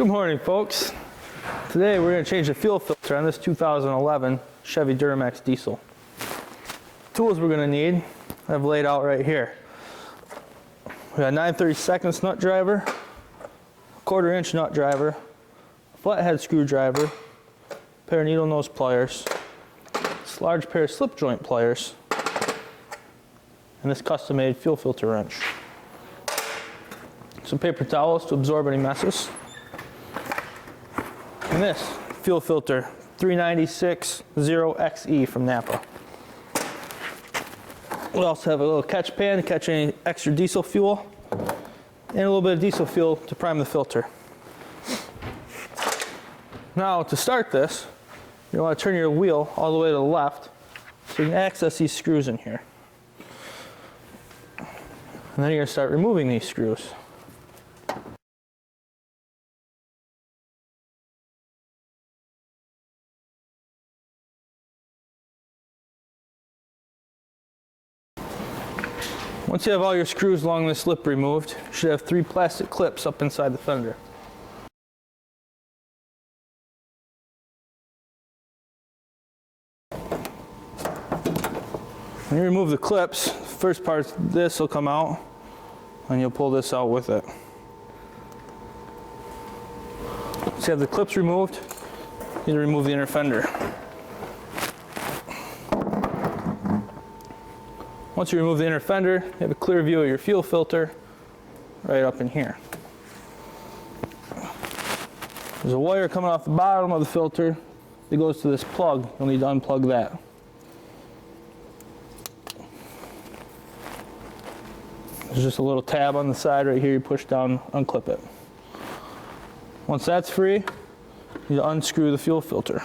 Good morning, folks. Today we're going to change the fuel filter on this 2011 Chevy Duramax diesel. Tools we're going to need I've laid out right here. We got a 9/32 nut driver, a 1/4 inch nut driver, a flathead screwdriver, a pair of needle nose pliers, this large pair of slip joint pliers, and this custom made fuel filter wrench. Some paper towels to absorb any messes. And this fuel filter 396 0XE from Napa. We also have a little catch pan to catch any extra diesel fuel and a little bit of diesel fuel to prime the filter. Now to start this, you want to turn your wheel all the way to the left so you can access these screws in here. And then you're going to start removing these screws. Once you have all your screws along this lip removed, you should have 3 plastic clips up inside the fender. When you remove the clips, the first part of this will come out and you'll pull this out with it. Once you have the clips removed, you need to remove the inner fender. Once you remove the inner fender, you have a clear view of your fuel filter right up in here. There's a wire coming off the bottom of the filter that goes to this plug. You'll need to unplug that. There's just a little tab on the side right here. You push down, unclip it. Once that's free, you need to unscrew the fuel filter.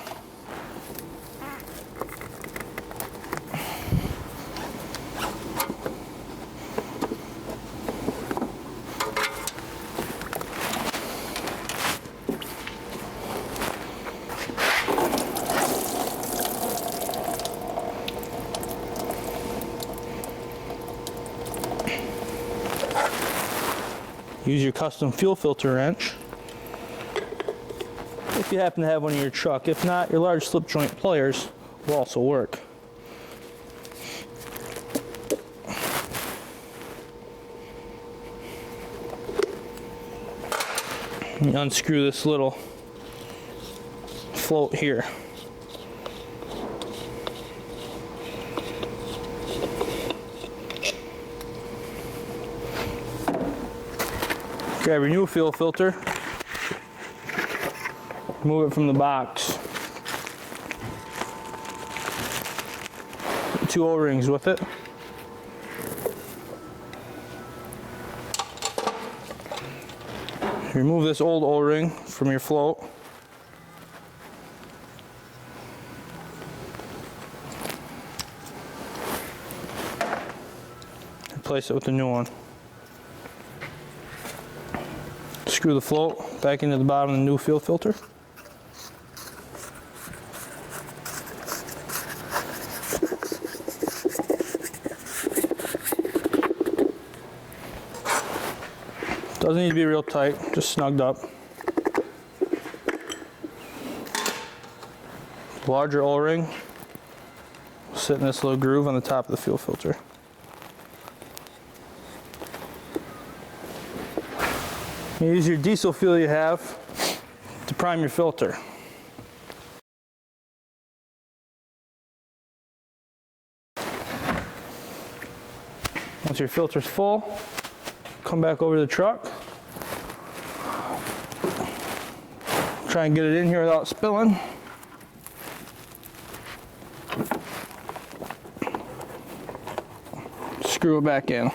Use your custom fuel filter wrench if you happen to have one in your truck. If not, your large slip joint pliers will also work. And you unscrew this little float here. Grab your new fuel filter, remove it from the box. 2 O-rings with it. Remove this old O-ring from your float. Replace it with the new one. Screw the float back into the bottom of the new fuel filter. Doesn't need to be real tight, just snugged up. Larger O-ring will sit in this little groove on the top of the fuel filter. You use your diesel fuel you have to prime your filter. Once your filter's full, come back over to the truck. Try and get it in here without spilling. Screw it back in.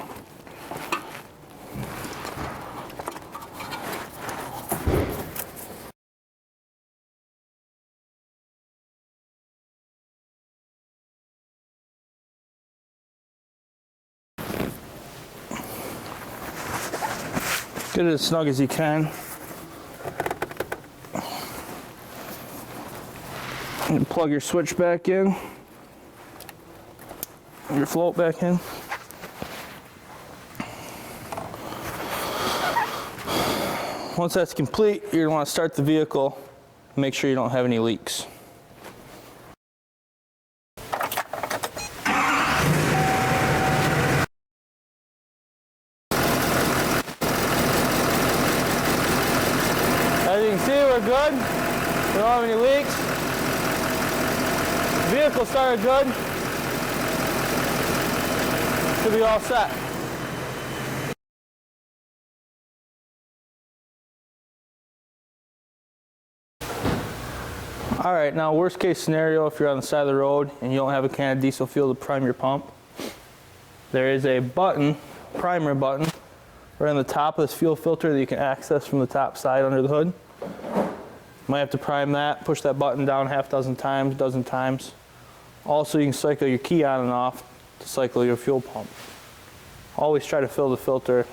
Get it as snug as you can. And plug your switch back in, your float back in. Once that's complete, you're gonna want to start the vehicle, make sure you don't have any leaks. As you can see, we're good. We don't have any leaks. Vehicle started good. Should be all set. All right, now worst case scenario, if you're on the side of the road and you don't have a can of diesel fuel to prime your pump, there is a button, primer button, right on the top of this fuel filter that you can access from the top side under the hood. Might have to prime that, push that button down half dozen times, dozen times. Also, you can cycle your key on and off to cycle your fuel pump. Always try to fill the filter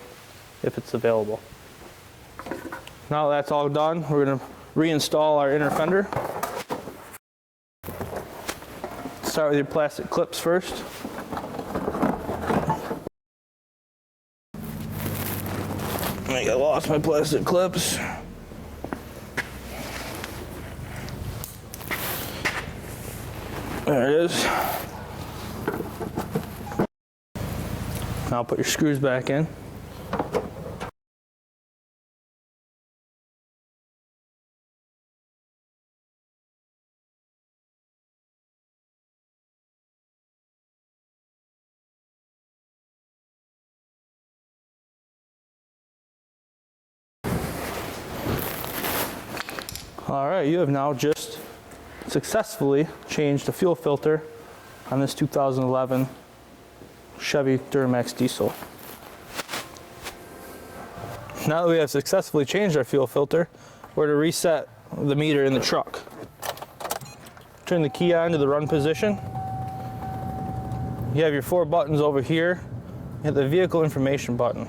if it's available. Now that that's all done, we're going to reinstall our inner fender. Start with your plastic clips first. I think I lost my plastic clips. There it is. Now put your screws back in. All right, you have now just successfully changed the fuel filter on this 2011 Chevy Duramax diesel. Now that we have successfully changed our fuel filter, we're to reset the meter in the truck. Turn the key on to the run position. You have your 4 buttons over here. Hit the vehicle information button.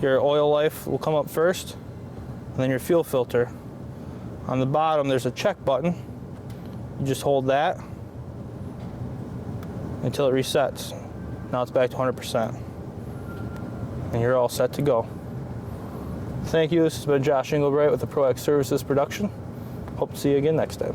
Your oil life will come up first, and then your fuel filter. On the bottom, there's a check button. You just hold that until it resets. Now it's back to 100%. And you're all set to go. Thank you. This has been Josh Engelbright with the ProX Services production. Hope to see you again next time.